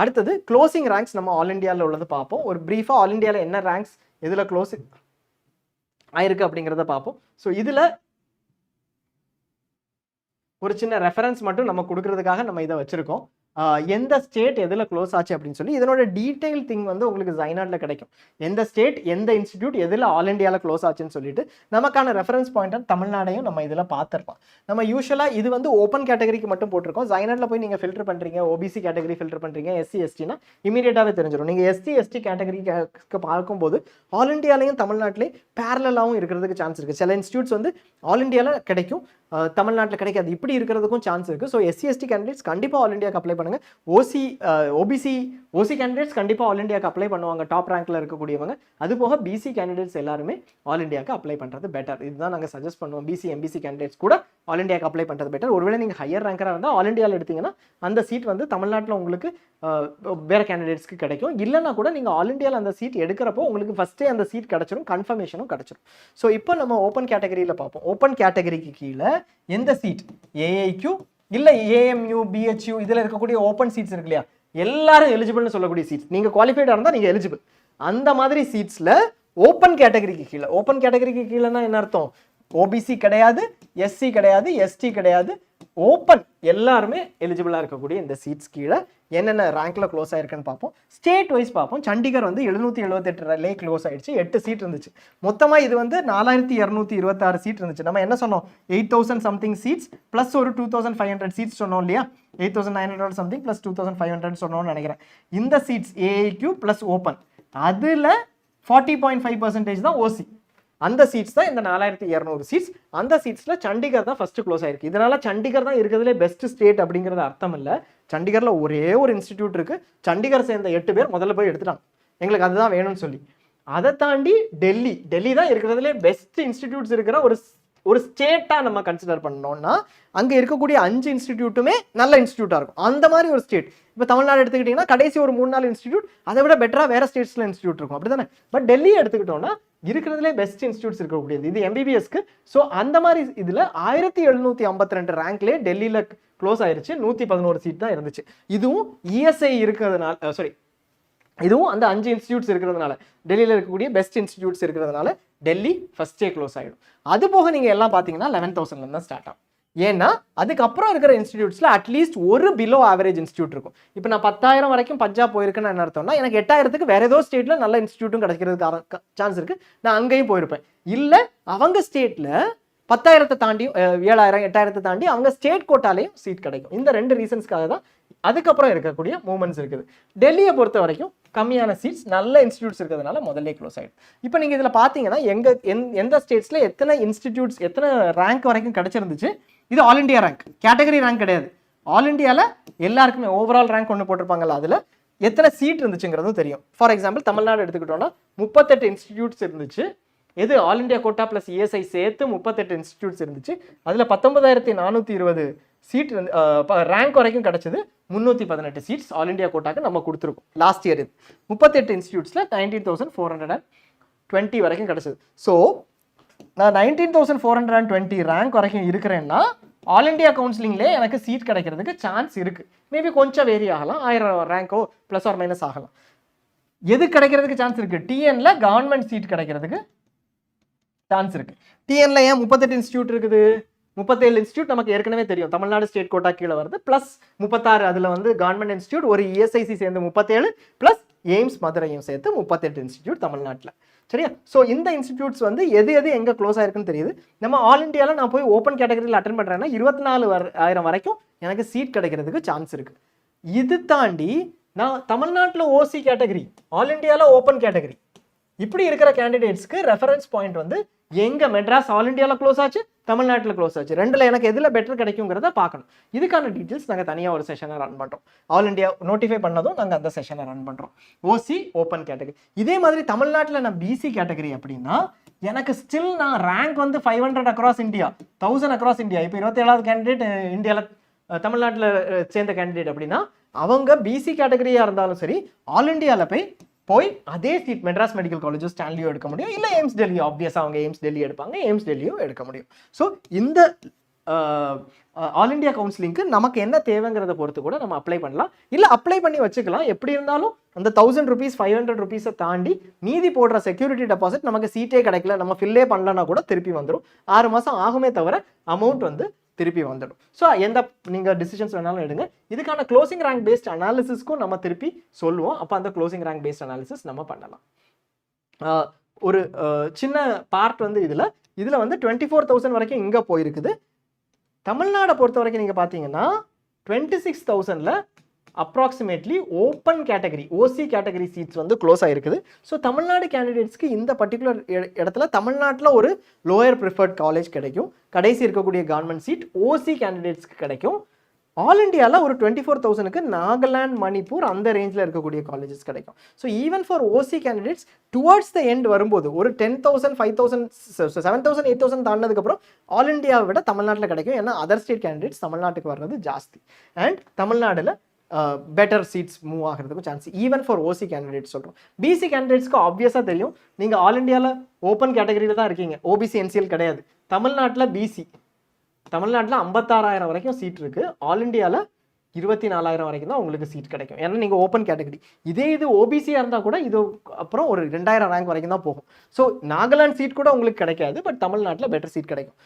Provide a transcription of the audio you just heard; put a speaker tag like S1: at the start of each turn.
S1: அடுத்தது closing ranks நம்ம all இண்டியாவில் உள்ளது பார்ப்போம். ஒரு ப்ரீஃபாக ஆல் இண்டியாவில் என்ன ரேங்க்ஸ் எதில் க்ளோசிங் ஆயிருக்கு அப்படிங்கிறத பார்ப்போம். ஸோ இதில் ஒரு சின்ன ரெஃபரன்ஸ் மட்டும் நம்ம கொடுக்கறதுக்காக நம்ம இதை வச்சிருக்கோம். எந்த ஸ்டேட் எதில் க்ளோஸ் ஆச்சு அப்படின்னு சொல்லி இதனோட டீட்டெயில் திங் வந்து உங்களுக்கு ஜைனாட்டில் கிடைக்கும். எந்த ஸ்டேட் எந்த இன்ஸ்டிடியூட் எதில் ஆல் இண்டியாவில் க்ளோஸ் ஆச்சுன்னு சொல்லிட்டு நமக்கான ரெஃபரன்ஸ் பாயிண்ட் தமிழ்நாடையும் நம்ம இதில் பார்த்துருப்போம். நம்ம யூஸ்வலாக இது வந்து ஓப்பன் கேட்டகரிக்கு மட்டும் போட்டிருக்கோம். ஜைனாட்டில் போய் நீங்கள் ஃபில்டர் பண்ணுறீங்க, ஓபிசி கேட்டகரி ஃபில்டர் பண்ணுறீங்க, எஸ்சி எஸ்டினா இமீடியட்டாகவே தெரிஞ்சிடும். நீங்கள் எஸ்சி எஸ்டி கேட்டகரிக்கு பார்க்கும்போது ஆல் இண்டியாலையும் தமிழ்நாட்டிலே பேரலாகவும் இருக்கிறதுக்கு சான்ஸ் இருக்குது. சில இன்ஸ்டியூட்ஸ் வந்து ஆல் இண்டியாவில் கிடைக்கும், தமிழ்நாட்டில் கிடைக்காது. இப்படி இருக்கிறதுக்கும் சான்ஸ் இருக்குது. ஸோ எஸ்சி எஸ்டி கேண்டிடேட்ஸ் கண்டிப்பாக ஆல் இண்டியாவுக்கு அப்ளை பண்ணுங்கள். ஓசி கேண்டிடேட்ஸ் கண்டிப்பாக ஆல் இண்டியாவுக்கு அப்ளை பண்ணுவாங்க, டாப் ரேங்க்ல இருக்கக்கூடியவங்க. அது போக பிசி கேண்டிடேட்ஸ் எல்லாருமே ஆல் இண்டியாவுக்கு அப்ளை பண்ணுறது பெட்டர். இதுதான் நாங்கள் சஜஸ்ட் பண்ணுவோம். பிசி எம்பிசி கேண்டிடேட்ஸ் கூட ஆல் இண்டியாவுக்கு அப்ளை பண்ணுறது பெட்டர். ஒருவேளை நீங்கள் ஹையர் ரேங்கராக இருந்தால் ஆல் இண்டியாவில் எடுத்தீங்கன்னா அந்த சீட் வந்து தமிழ்நாட்டில் உங்களுக்கு வேறு கேண்டிடேட்ஸ்க்கு கிடைக்கும். இல்லைன்னா கூட நீங்கள் ஆல் இண்டியாவில் அந்த சீட் எடுக்கிறப்போ உங்களுக்கு ஃபஸ்ட்டே அந்த சீட் கிடச்சிரும், கன்ஃபர்மேஷனும் கிடச்சிரும். ஸோ இப்போ நம்ம ஓப்பன் கேட்டகரியில் பார்ப்போம். ஓப்பன் கேட்டகரிக்கு கீழே எந்த சீட் ஏஐக்யூ இல்லை ஏஎம்யூ பிஹெச்யூ இதில் இருக்கக்கூடிய ஓப்பன் சீட்ஸ் இருக்கு இல்லையா, எல்லாரும் எலிஜிபிள்னு சொல்லக்கூடிய சீட்ஸ், நீங்கள் குவாலிஃபைடாக இருந்தால் நீங்கள் எலிஜிபிள். அந்த மாதிரி சீட்ஸில் ஓப்பன் கேட்டகரிக்கு கீழே, ஓப்பன் கேட்டகரிக்கு கீழேன்னா என்ன அர்த்தம், ஓபிசி கிடையாது, எஸ்சி கிடையாது, எஸ்டி கிடையாது, ஓப்பன் எல்லாருமே எலிஜிபிளாக இருக்கக்கூடிய இந்த சீட்ஸ் கீழே என்னென்ன ரேங்க்ல க்ளோஸ் ஆயிருக்குன்னு பார்ப்போம். ஸ்டேட் வைஸ் பார்ப்போம். சண்டிகர் வந்து 778 க்ளோஸ் ஆயிடுச்சு, 8 சீட் இருந்துச்சு. மொத்தமாக இது வந்து 4226 சீட் இருந்துச்சு. நம்ம என்ன சொன்னோம், 8000 சம்திங் சீட்ஸ் ப்ளஸ் ஒரு 2500 சீட்ஸ் சொன்னோம் இல்லையா, 8900 சம்திங் ப்ளஸ் 2500 சொன்னோம்னு நினைக்கிறேன். இந்த சீட்ஸ் ஏஐக்யூ ப்ளஸ் ஓப்பன், அதில் 40.5% தான் ஓசி. அந்த சீட்ஸ் தான் இந்த 4200 சீட்ஸ். அந்த சீட்ஸில் சண்டிகர் தான் ஃபர்ஸ்ட் க்ளோஸ் ஆயிருக்கு. இதனால சண்டிகர் தான் இருக்கிறதுலே பெஸ்ட் ஸ்டேட் அப்படிங்கிறது அர்த்தம் இல்லை. சண்டிகரில் ஒரே ஒரு இன்ஸ்டிடியூட் இருக்கு, சண்டிகர் சேர்ந்த 8 பேர் முதல்ல போய் எடுத்துட்டாங்க, எங்களுக்கு அதுதான் வேணும்னு சொல்லி. அதை தாண்டி டெல்லி தான் இருக்கிறதுலே பெஸ்ட் இன்ஸ்டிடியூட்ஸ் இருக்கிற ஒரு ஸ்டேட்டாக நம்ம கன்சிடர் பண்ணோம்னா அங்கே இருக்கக்கூடிய 5 இன்ஸ்டிடியூட்டுமே நல்ல இன்ஸ்டிடியூட்டாக இருக்கும். அந்த மாதிரி ஒரு ஸ்டேட். இப்போ தமிழ்நாடு எடுத்துக்கிட்டிங்கன்னா கடைசி ஒரு 3-4 இன்ஸ்டிடியூட் அதை விட பெட்டராக வேறு ஸ்டேட்ஸில் இன்ஸ்டிடியூட் இருக்கும், அப்படி தானே. பட் டெல்லி எடுத்துக்கிட்டோம்னா இருக்கிறதுலே பெஸ்ட் இன்ஸ்டிடியூட்ஸ் இருக்கக்கூடியது, இது எம்பிபிஎஸ்க்கு. ஸோ அந்த மாதிரி இதில் 1752 ரேங்க்லேயே டெல்லியில் க்ளோஸ் ஆயிருச்சு. 111 சீட் தான் இருந்துச்சு. இதுவும் இஎஸ்ஐ இருக்கிறதுனால, இதுவும் அந்த 5 இன்ஸ்டிடியூட்ஸ் இருக்கிறதுனால, டெல்லியில் இருக்கக்கூடிய பெஸ்ட் இன்ஸ்டிடியூட்ஸ் இருக்கிறதுனால டெல்லி ஃபர்ஸ்டே க்ளோஸ் ஆகிடும். அது போக நீங்கள் எல்லாம் பார்த்தீங்கன்னா 11,000 தான் ஸ்டார்ட் ஆகும். ஏன்னா அதுக்கப்புறம் இருக்கிற இன்ஸ்டிடியூட்ஸில் அட்லீஸ்ட் ஒரு பிலோ ஆவரேஜ் இன்ஸ்டியூட் இருக்கும். இப்போ நான் 10,000 வரைக்கும் பஞ்சாப் போயிருக்கேன்னு என்ன அர்த்தம்னா, எனக்கு 8,000க்கு வேற ஏதோ ஸ்டேட்டில் நல்ல இன்ஸ்டியூட்டும் கிடைக்கிறதுக்கு சான்ஸ் இருக்குது, நான் அங்கேயும் போயிருப்பேன். இல்லை அவங்க ஸ்டேட்டில் 10,000 தாண்டி 7,000 8,000 தாண்டி அவங்க ஸ்டேட் கோட்டாலையும் சீட் கிடைக்கும். இந்த 2 ரீசன்ஸ்க்காக தான் அதுக்கப்புறம் இருக்கக்கூடிய மூவ்மெண்ட்ஸ் இருக்குது. டெல்லியை பொறுத்த வரைக்கும் கம்மியான சீட்ஸ், நல்ல இன்ஸ்டிடியூட்ஸ் இருக்கிறதுனால முதல்ல க்ளோஸ் ஆகிடும். இப்போ நீங்கள் இதில் பார்த்தீங்கன்னா எந்த ஸ்டேட்ஸில் எத்தனை இன்ஸ்டிடியூட்ஸ் எத்தனை ரேங்க் வரைக்கும் கிடைச்சிருந்துச்சு. இது all India rank, category rank கிடையாது. ஆல் இண்டியாவில் எல்லாருக்குமே ஓவரால் ரேங்க் ஒன்று போட்டிருப்பாங்கல்ல, அதில் எத்தனை சீட் இருந்துச்சுங்கிறதும் தெரியும். ஃபார் எக்ஸாம்பிள் தமிழ்நாடு எடுத்துக்கிட்டோம்னா 38 இன்ஸ்டிடியூட்ஸ் இருந்துச்சு. எது all India quota plus ESI சேர்த்து 38 இன்ஸ்டிடியூட்ஸ் இருந்துச்சு. அதில் 19,420 சீட் ரேங்க் வரைக்கும் கிடைச்சது. 318 சீட்ஸ் ஆல் இண்டியா கோட்டாக்கு நம்ம கொடுத்துருக்கோம் லாஸ்ட் இயர். இது 38 இன்ஸ்டிடியூட்ஸில் 19,420 வரைக்கும் கிடைச்சது. ஸோ நான் 19,420 ரேங்க் வரைக்கும் இருக்கிறேன்னா ஆல் இண்டியா கவுன்சிலிங்லேயே எனக்கு சீட் கிடைக்கிறதுக்கு சான்ஸ் இருக்குது. மேபி கொஞ்சம் வேரி ஆகலாம், 1000 ரேங்கோ ப்ளஸ் ஆர் மைனஸ் ஆகலாம். எது கிடைக்கிறதுக்கு சான்ஸ் இருக்குது, டிஎன்ல கவர்மெண்ட் சீட் கிடைக்கிறதுக்கு சான்ஸ் இருக்குது. டிஎன்ல ஏன் 38 இன்ஸ்டியூட் இருக்குது, 37 இன்ஸ்டியூட் நமக்கு ஏற்கனவே தெரியும், தமிழ்நாடு ஸ்டேட் கோட்டா கீழே வருது, ப்ளஸ் 36 அதில் வந்து கவர்மெண்ட் இன்ஸ்டியூட், ஒரு இஎஸ்ஐசி சேர்ந்து 37, ப்ளஸ் எய்ம்ஸ் மதுரையும் சேர்த்து 38 இன்ஸ்டியூட் தமிழ்நாட்டில். சரியா? ஸோ இந்த இன்ஸ்டிடியூட்ஸ் வந்து எது எங்கே க்ளோஸ் ஆயிருக்குன்னு தெரியுது. நம்ம ஆல் இண்டியாவில் நான் போய் ஓப்பன் கேட்டகரியில் அட்டன் பண்ணுறேன்னா 24,000 வரைக்கும் எனக்கு சீட் கிடைக்கிறதுக்கு சான்ஸ் இருக்குது. இது தாண்டி நான் தமிழ்நாட்டில் ஓசி கேட்டகரி, ஆல் இண்டியாவில் ஓப்பன் கேட்டகரி, இப்படி இருக்கிற கேண்டிடேட்ஸ்க்கு ரெஃபரன்ஸ் பாயிண்ட் வந்து எங்கே மெட்ராஸ் ஆல் இண்டியாவில் க்ளோஸ் ஆச்சு, தமிழ்நாட்டில் க்ளோஸ் ஆச்சு, ரெண்டில் எனக்கு எதில் பெட்டர் கிடைக்குங்கிறத பார்க்கணும். இதுக்கான டீட்டெயில்ஸ் நாங்கள் தனியாக ஒரு செஷனை ரன் பண்ணுறோம். ஆல் இண்டியா நோட்டிஃபை பண்ணதும் நாங்கள் அந்த செஷனை ரன் பண்ணுறோம். ஓசி ஓப்பன் கேட்டகரி. இதே மாதிரி தமிழ்நாட்டில் நான் பிசி கேட்டகரி அப்படின்னா எனக்கு ஸ்டில் நான் ரேங்க் வந்து 500 அக்ராஸ் இந்தியா, 1000 அக்ராஸ் இந்தியா. இப்போ 27வது கேண்டிடேட் இந்தியாவில் தமிழ்நாட்டில் சேர்ந்த கேண்டிடேட் அப்படின்னா அவங்க பிசி கேட்டகரியாக இருந்தாலும் சரி ஆல் இண்டியாவில் போய் அதே சீட் மெட்ராஸ் மெடிக்கல் காலேஜோ ஸ்டான்லியோ எடுக்க முடியும், இல்லை எய்ம்ஸ் டெல்லியோ, ஆப்வியஸாக அவங்க எய்ம்ஸ் டெல்லி எடுப்பாங்க, எய்ம்ஸ் டெல்லியோ எடுக்க முடியும். ஸோ இந்த ஆல் இண்டியா கவுன்சிலிங்க்கு நமக்கு என்ன தேவைங்கிறத பொறுத்து கூட நம்ம அப்ளை பண்ணலாம், இல்லை அப்ளை பண்ணி வச்சுக்கலாம். எப்படி இருந்தாலும் அந்த 1000 rupees 500 rupees தாண்டி மீதி போடுற செக்யூரிட்டி டெபாசிட் நமக்கு சீட்டே கிடைக்கல, நம்ம ஃபில்லே பண்ணலன்னா கூட திருப்பி வந்துடும். 6 மாதம் ஆகுமே தவிர அமௌண்ட் வந்து திருப்பி வந்துடும். ஸோ எந்த நீங்கள் டிசிஷன்ஸ் வேணாலும் எடுங்க. இதுக்கான க்ளோசிங் ரேங்க் பேஸ்ட் அனாலிசிஸ்க்கும் நம்ம திருப்பி சொல்லுவோம். அப்போ அந்த க்ளோசிங் ரேங்க் பேஸ்ட் அனாலிசிஸ் நம்ம பண்ணலாம். ஒரு சின்ன பார்ட் வந்து இதில் வந்து 24,000 வரைக்கும் இங்கே போயிருக்குது. தமிழ்நாடை பொறுத்த வரைக்கும் நீங்கள் பார்த்தீங்கன்னா 26,000ல் approximately open category OC category seats வந்து க்ளோஸ் ஆகிருக்குது. ஸோ தமிழ்நாடு கேண்டிடேட்ஸ்க்கு இந்த பர்டிகுலர் இடத்துல தமிழ்நாட்டில் ஒரு லோயர் ப்ரிஃபர்ட் காலேஜ் கிடைக்கும். கடைசி இருக்கக்கூடிய கவர்மெண்ட் சீட் ஓசி கேண்டிடேட்ஸ்க்கு கிடைக்கும். ஆல் இண்டியாவில் ஒரு 24,000க்கு நாகாலாந்து, மணிப்பூர் அந்த ரேஞ்சில் இருக்கக்கூடிய காலேஜஸ் கிடைக்கும். So even for OC candidates towards the end வரும்போது ஒரு 10,000 5,000 7,000 8,000 தாண்டினதுக்கப்புறம் ஆல் இண்டியாவை விட தமிழ்நாட்டில் கிடைக்கும். ஏன்னா அதர் ஸ்டேட் கேண்டிடேட்ஸ் தமிழ்நாட்டுக்கு வர்றது ஜாஸ்தி. அண்ட் தமிழ்நாட்டில் பெட்டர் சீட்ஸ் மூவ் ஆகிறதுக்கும் chance even for OC candidates சொல்கிறோம். பிசி கேண்டிடேட்ஸ்க்கு ஆப்வியஸாக தெரியும், நீங்கள் ஆல் இண்டியாவில் ஓப்பன் கேட்டகரியில் தான் இருக்கீங்க, ஓபிசி என்சிஎல் கிடையாது. தமிழ்நாட்டில் பிசி தமிழ்நாட்டில் 56,000 வரைக்கும் சீட் இருக்குது. ஆல் இண்டியாவில் 24,000 வரைக்கும் தான் உங்களுக்கு சீட் கிடைக்கும். ஏன்னா நீங்கள் ஓப்பன் கேட்டகரி. இது ஓபிசியாக இருந்தால் கூட இது அப்புறம் ஒரு 2,000 ரேங்க் வரைக்கும் தான் போகும். ஸோ நாகாலாந்து சீட் கூட உங்களுக்கு கிடைக்காது, பட் தமிழ்நாட்டில் பெட்டர் சீட் கிடைக்கும்.